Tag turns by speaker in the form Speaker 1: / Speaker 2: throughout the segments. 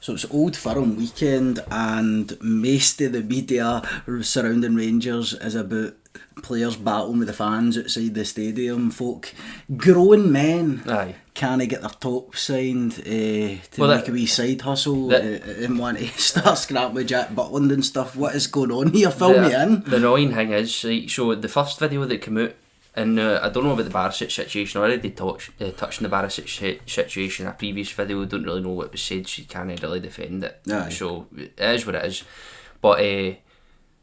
Speaker 1: So it's Old Firm weekend, and most of the media surrounding Rangers is about players battling with the fans outside the stadium. Folk, grown men, can't get their top signed to make a wee side hustle and want to start scrapping with Jack Butland and stuff. What is going on here? Fill me in.
Speaker 2: The annoying thing is, right, so the first video that came out, and I don't know about the Barisic situation. I already touched on the Barisic situation in a previous video. Don't really know what was said, so you can't really defend it. So it is what it is. But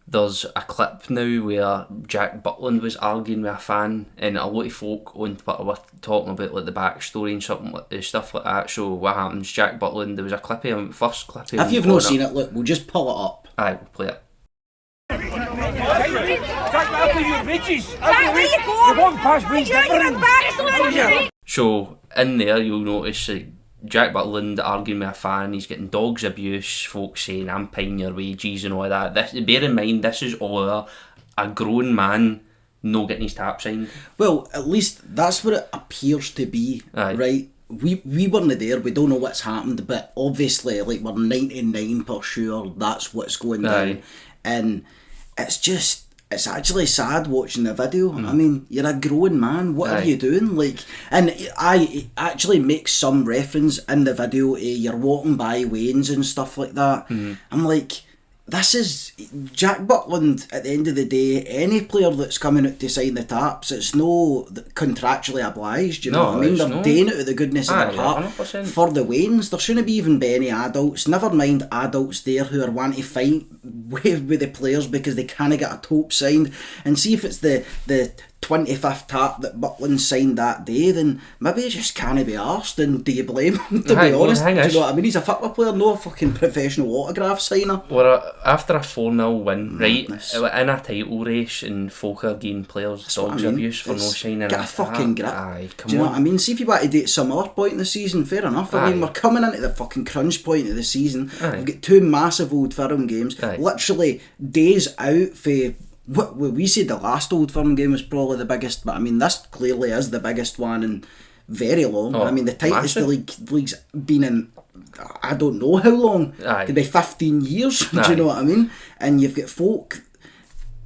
Speaker 2: there's a clip now where Jack Butland was arguing with a fan, and a lot of folk on Twitter were talking about like the backstory and stuff like that. So what happens? Jack Butland, there was a clip of him, first clip of him.
Speaker 1: If you've not seen it, look, we'll just pull it up.
Speaker 2: Aye, we'll play it. So in there you'll notice Jack Butland arguing with a fan, he's getting dogs abuse, folks saying I'm paying your wages and all that. Bear in mind, this is all a grown man no getting his tap signed.
Speaker 1: Well, at least that's what it appears to be, right? We weren't there, we don't know what's happened, but obviously like we're 99% sure that's what's going down. And it's actually sad watching the video. I mean, you're a grown man, what are you doing? Like, and I actually make some reference in the video to you're walking by Wayne's and stuff like that. I'm like, this is Jack Butland. At the end of the day, any player that's coming out to sign the taps, it's no contractually obliged, you know what I mean? They're doing it with the goodness of their heart
Speaker 2: 100%.
Speaker 1: for the Waynes. There shouldn't be even be any adults, never mind adults there who are wanting to fight with the players because they can't get a top signed. And see if it's the 25th tap that Butland signed that day, then maybe he just can't be arsed, and do you blame him, to be honest? Do you know what I mean? He's a football player, no a fucking professional autograph signer.
Speaker 2: Well, after a 4-0 win, right, in a title race, and folk are getting players dogs abuse for no signing.
Speaker 1: Get a fucking grip.
Speaker 2: Come
Speaker 1: do you know
Speaker 2: on.
Speaker 1: what I mean? See if you want to date some other point in the season, fair enough. I mean, we're coming into the fucking crunch point of the season. We've got 2 massive Old Firm games, literally days out for what we said the last Old Firm game was probably the biggest, but I mean this clearly is the biggest one in very long. I mean the tightest the league's been in I don't know how long. Could be 15 years. Do you know what I mean? And you've got folk.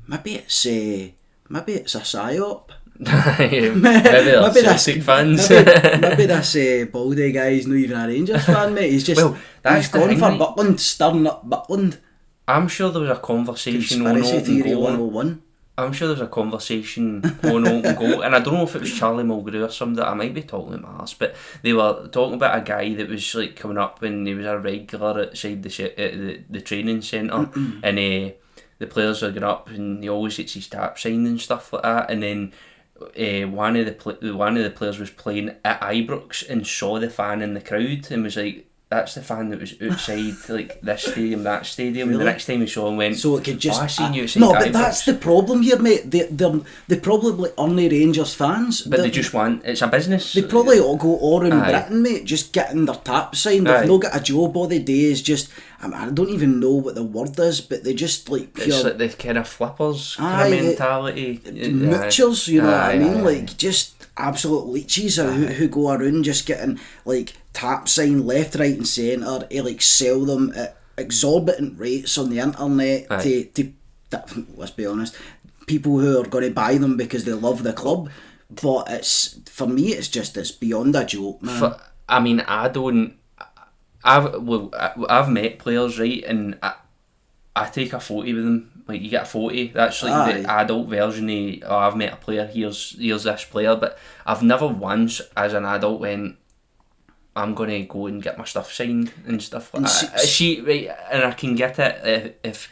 Speaker 1: Maybe it's a psyop.
Speaker 2: maybe they're Celtic fans.
Speaker 1: maybe this Baldy guy's not even a Rangers fan, mate. He's just he's gone for Butland, stirring up Butland.
Speaker 2: I'm sure there was a conversation on Open Goal. I'm sure there was a conversation on Open Goal, and I don't know if it was Charlie Mulgrew or something. I might be talking about my arse, but they were talking about a guy that was like coming up, and he was a regular outside the training centre, and the players were going up, and he always gets his tap signed and stuff like that, and then one of the players was playing at Ibrox and saw the fan in the crowd and was like, that's the fan that was outside like this stadium, that stadium. Really? The next time he saw him went, so it could just I seen you outside no, but Ibrox. That's the problem here, mate. They probably only Rangers fans, but they just want, it's a business.
Speaker 1: They probably all go all around Britain, mate, just getting their tap signed. They've not got a job all the days. Just I don't even know what the word is, but they just like pure.
Speaker 2: It's like the kind of flippers kind of mentality,
Speaker 1: moochers. You know what I mean? Like just absolute leeches who go around just getting like tap sign left, right and centre, to like sell them at exorbitant rates on the internet to let's be honest, people who are going to buy them because they love the club. But it's, for me, it's beyond a joke, man.
Speaker 2: I mean, I've met players, right, and I take a photo with them. Like, you get a photo, that's like the adult version of, I've met a player, here's this player, but I've never once as an adult went, I'm going to go and get my stuff signed and stuff like that. Right, and I can get it if...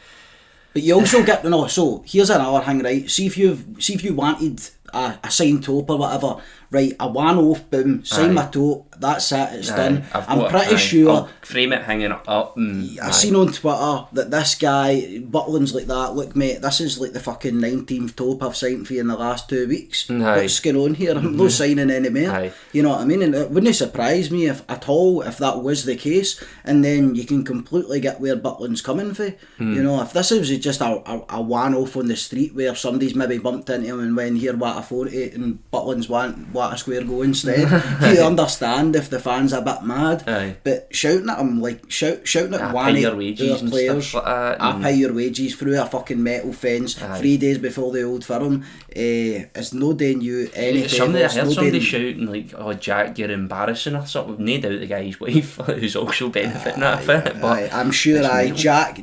Speaker 1: But you also get, so here's another thing, right, see if you wanted a signed top or whatever, right, a one-off, boom, sign my top, that's it, it's done. I'm pretty sure...
Speaker 2: I'll frame it hanging up.
Speaker 1: I've seen on Twitter that this guy, Butland's like that, look mate, this is like the fucking 19th top I've signed for you in the last 2 weeks. What's going on here? I'm not signing any more. You know what I mean? And it wouldn't surprise me if that was the case, and then you can completely get where Butland's coming from. You know, if this was just a one-off on the street where somebody's maybe bumped into him and went, here, what a photo, and Butland's want let a square go instead. You understand if the fans are a bit mad, but shouting at them, like shouting at one of their players, pay your wages through a fucking metal fence 3 days before the Old Firm, is no doing you any favours.
Speaker 2: I heard somebody shouting like, "Oh Jack, you're embarrassing" or something. No doubt the guy's wife who's also benefiting out of it. But
Speaker 1: I'm sure Jack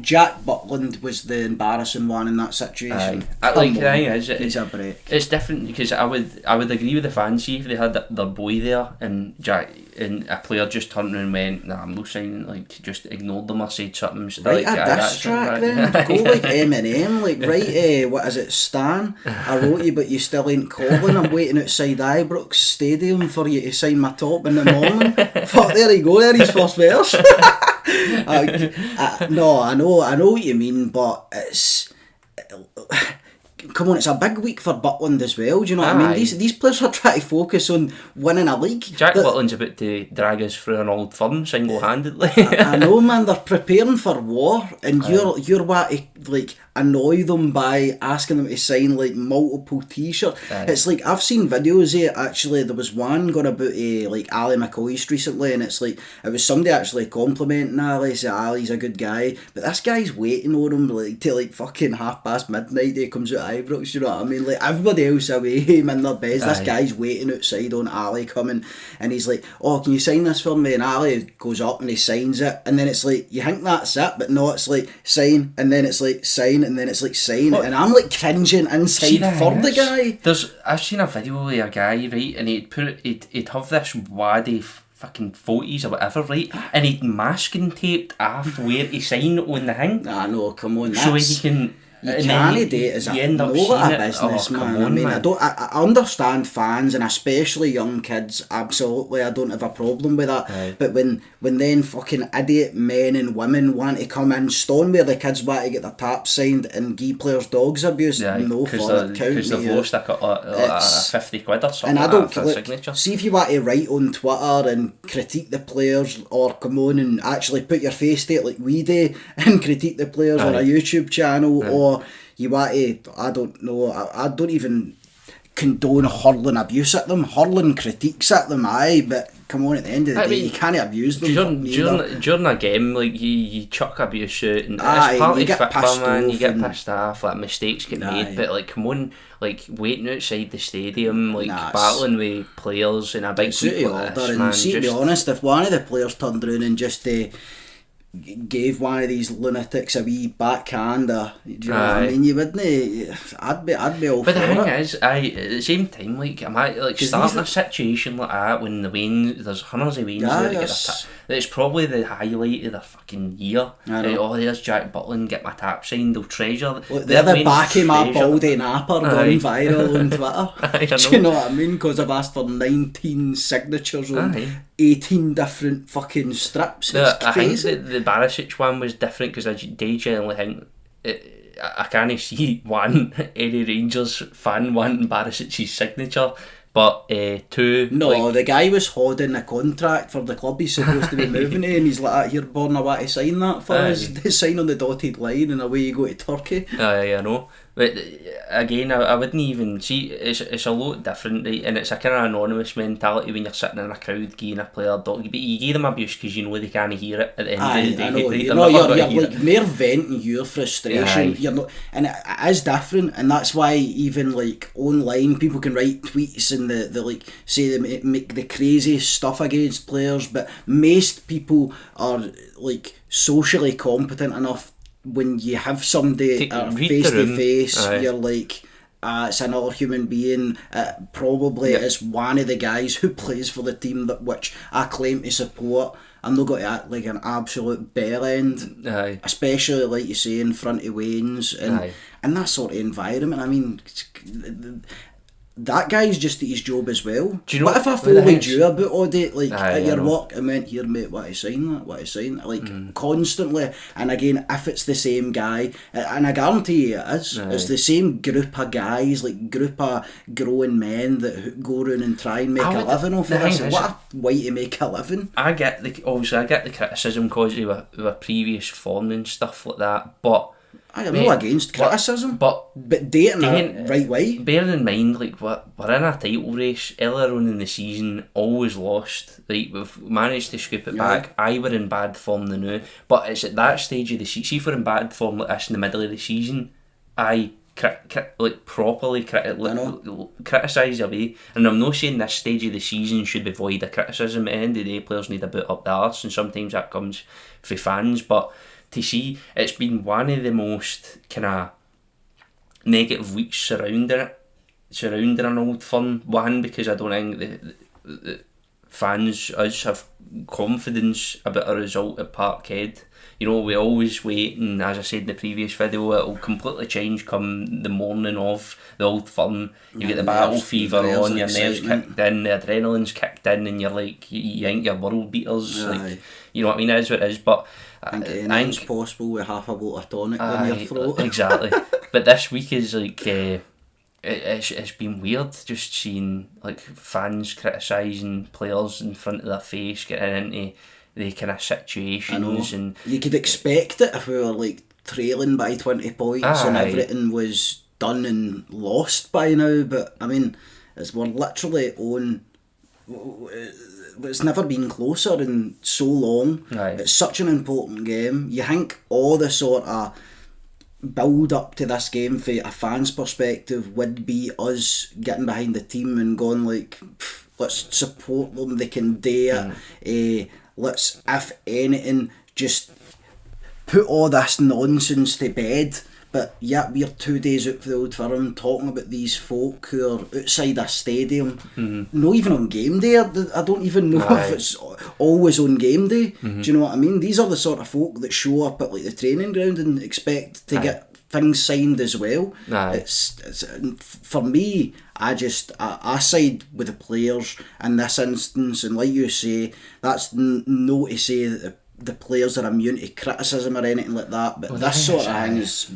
Speaker 1: Butland was the embarrassing one in that situation.
Speaker 2: The thing is,
Speaker 1: a break.
Speaker 2: It's different because I would agree with the fans. See if they had their boy there and Jack and a player just turned around and went, "Nah, I'm not signing," like just ignored them or said something.
Speaker 1: Right,
Speaker 2: like,
Speaker 1: a diss track then. Go like Eminem, like right. What is it, Stan? I wrote you, but you still ain't calling. I'm waiting outside Ibrox Stadium for you to sign my top in the morning. Fuck, there you go. There, his first verse. No, I know what you mean, but it's. Come on, it's a big week for Butland as well, do you know what I mean? These players are trying to focus on winning a league.
Speaker 2: Jack Butland's about to drag us through an Old Firm single-handedly.
Speaker 1: I know, man, they're preparing for war, and you're what to, like, annoy them by asking them to sign, like, multiple t-shirts. It's like, I've seen videos of it, actually. There was one going about like Ali McCoist recently, and it's like, it was somebody actually complimenting Ali, saying Ali's a good guy, but this guy's waiting on him, like, till like fucking midnight, he comes out Ibrox, you know what I mean? Like, everybody else away, him in their beds, this guy's waiting outside on Ali coming, and he's like, "Oh, can you sign this for me?" And Ali goes up and he signs it, and then it's like, you think that's it, but no, it's like, sign, and then it's like, sign, and then it's like, sign, and I'm like cringing inside for the guy.
Speaker 2: I've seen a video with a guy, right, and he'd have this waddy fucking photos or whatever, right, and he'd masking taped off where he signed on the thing.
Speaker 1: Ah, no, come on,
Speaker 2: so he can...
Speaker 1: You can't do it as a business, man. I understand fans, and especially young kids, absolutely, I don't have a problem with that. But when then fucking idiot men and women want to come in, stone where the kids want to get their taps signed and give players dogs abuse, no for it,
Speaker 2: because they've lost a 50 quid or something.
Speaker 1: And I don't
Speaker 2: for a signature.
Speaker 1: See if you want to write on Twitter and critique the players, or come on and actually put your face to it like we do and critique the players on a YouTube channel, or you want to, I don't know, I don't even condone hurling abuse at them, hurling critiques at them, but come on, at the end of the day, you can't abuse them.
Speaker 2: During a game, like, you chuck abuse out, and it's part of football, man, you get pissed off, like, mistakes get made, but like, come on, like, waiting outside the stadium, like, battling with players in a big week like this, man.
Speaker 1: See, to be honest, if one of the players turned around and just gave one of these lunatics a wee backhand, do you know what I mean? You wouldn't. I'd be all for it. But the
Speaker 2: thing is, at the same time, like, am I like starting a situation like that when there's hundreds of Waynes there to get it's probably the highlight of the fucking year. Oh, there's Jack Butland, get my tap signed, they'll treasure.
Speaker 1: Look, they're the back of my baldy napper going viral on Twitter. Do you know what I mean? Because I've asked for 19 signatures on 18 different fucking strips. It's crazy.
Speaker 2: I think the Barisic one was different because I generally think I can't see any Rangers fan wanting Barisic's signature. But two...
Speaker 1: No,
Speaker 2: like,
Speaker 1: the guy was holding a contract for the club he's supposed to be moving to, and he's like, "Here, Born, I want to sign that for us." They sign on the dotted line, and away you go to Turkey.
Speaker 2: I know. But again, I wouldn't even see, it's a lot different, right? And it's a kind of anonymous mentality when you're sitting in a crowd giving a player dog, but you give them abuse because you know they can't hear it at the end of the day.
Speaker 1: I know.
Speaker 2: Right?
Speaker 1: You're like mere venting your frustration. You're not, and it is different, and that's why even like online people can write tweets and the like say they make the craziest stuff against players, but most people are like socially competent enough. When you have somebody face to face, you're like, it's another human being. Probably is one of the guys who plays for the team which I claim to support. I'm not going to act like an absolute bell end, especially like you say in front of Wayne's and that sort of environment. I mean, that guy's just at his job as well. Do you know what if I followed you about all day, like at your work, and went, "Here, mate, what I sign that, like constantly?" And again, if it's the same guy, and I guarantee you it is, it's the same group of guys, like group of grown men that go around and try and make a living off of this. What a way to make a living.
Speaker 2: I get the criticism because of a previous form and stuff like that, but
Speaker 1: I'm not against criticism, but dating it right way.
Speaker 2: Bearing in mind, like, we're in a title race earlier on in the season, always lost. Like, we've managed to scoop it back. We're in bad form now, but it's at that stage of the season. See if we're in bad form like this in the middle of the season, properly criticise away. And I'm not saying this stage of the season should be void of criticism. At the end of the day, players need a bit up the arse, and sometimes that comes for fans, but to see it's been one of the most kind of negative weeks surrounding an Old Firm. One, because I don't think the fans, us, have confidence about a result at Parkhead. You know, we always wait, and as I said in the previous video, it'll completely change come the morning of the Old Firm. You get the battle fever on, your nerves kicked in, the adrenaline's kicked in, and you're like, you think you're world beaters. Like, you know what I mean? It is what it is, but
Speaker 1: I think anything's possible with half a bottle of tonic in your throat.
Speaker 2: Exactly. But this week is like, it's been weird just seeing like fans criticising players in front of their face, getting into the kind of situations. And
Speaker 1: you could expect it if we were like trailing by 20 points and everything was done and lost by now, but I mean, as we're literally on, it's never been closer in so long. It's such an important game. You think all the sort of build up to this game from a fan's perspective would be us getting behind the team and going like, let's support them, they can do it. Let's, if anything, just put all this nonsense to bed. But yet we're 2 days out for the Old Firm talking about these folk who are outside a stadium, not even on game day. I don't even know if it's always on game day. Do you know what I mean? These are the sort of folk that show up at like the training ground and expect to get things signed as well. It's for me, I side with the players in this instance, and like you say, that's no to say that the players are immune to criticism or anything like that, but this sort of thing is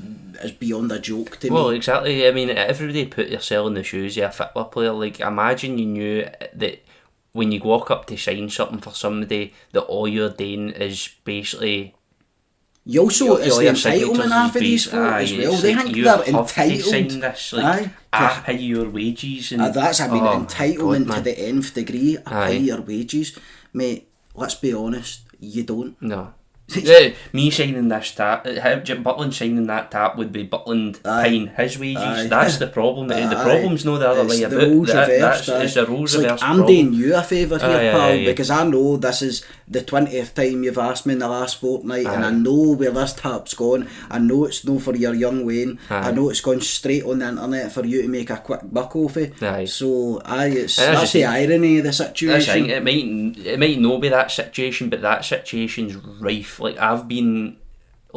Speaker 1: beyond a joke to me.
Speaker 2: Well, exactly. I mean, everybody put yourself in the shoes of a football player. Like, imagine you knew that when you walk up to sign something for somebody, that all you're doing is basically...
Speaker 1: You also, it's the entitlement half of these folk as well. They think they're entitled.
Speaker 2: To sign this, like, I pay your wages. And,
Speaker 1: that's, I mean, entitlement to the nth degree. I pay your wages. Mate, let's be honest, you don't.
Speaker 2: No. Me signing this tap, Jack Butland signing that tap would be Butland paying his wages. That's the problem. The problem's no the other way about. It's the roles reversed.
Speaker 1: I'm doing you a favour here, pal, because I know this is the 20th time you've asked me in the last fortnight, and I know where this tap's gone. I know it's no for your young Wayne. I know it's gone straight on the internet for you to make a quick buck off it. So that's the irony of the situation.
Speaker 2: It might not be that situation, but that situation's rife. Like, I've been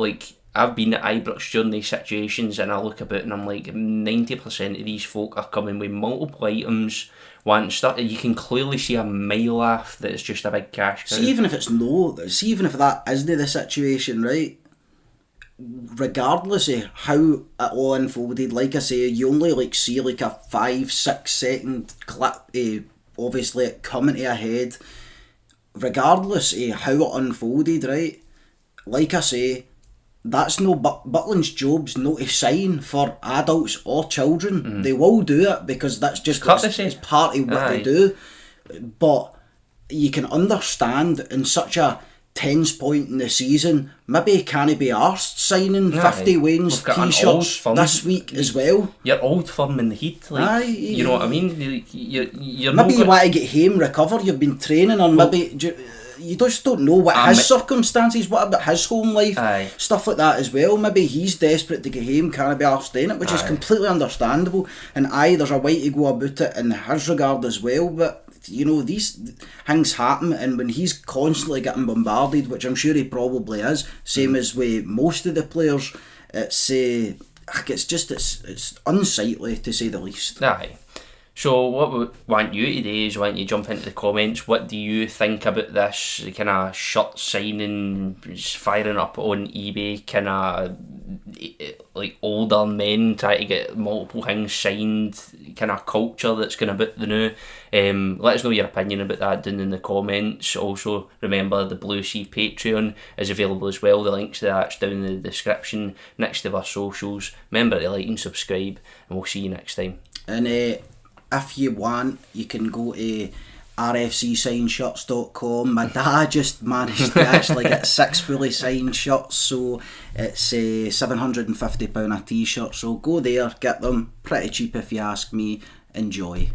Speaker 2: at Ibrox during these situations, and I look about and I'm like, 90% of these folk are coming with multiple items, wanting stuff. You can clearly see a mile off that it's just a big cash cow.
Speaker 1: See, even if that isn't the situation, right? Regardless of how it all unfolded, like I say, you only like see like a 5-6 second clip, obviously it coming to a head. Regardless of how it unfolded, right? Like I say, that's no Butland's job's not to sign for adults or children. They will do it because that's just it's part of what they do. But you can understand in such a tense point in the season, maybe can't be arsed signing 50 Wayne's t-shirts this week as well.
Speaker 2: You're Old Firm in the heat, like, you know what I mean? You're
Speaker 1: maybe you want to get home, recover, you've been training, or maybe you just don't know what his circumstances, what about his home life, stuff like that as well. Maybe he's desperate to get home, can't be arsed doing it, which is completely understandable, and there's a way to go about it in his regard as well. But you know, these things happen, and when he's constantly getting bombarded, which I'm sure he probably is, same as with most of the players, it's unsightly to say the least.
Speaker 2: So what we want you to do is want you to jump into the comments. What do you think about this kind of shirt signing, firing up on eBay, kind of like older men trying to get multiple things signed, kind of culture that's going about the new. Let us know your opinion about that down in the comments. Also, remember the Blue Sea Patreon is available as well. The links to that's down in the description next to our socials. Remember to like and subscribe, and we'll see you next time.
Speaker 1: And if you want, you can go to rfcsignshirts.com. My dad just managed to actually get 6 fully signed shirts, so it's £750 a t-shirt, so go there, get them, pretty cheap if you ask me. Enjoy.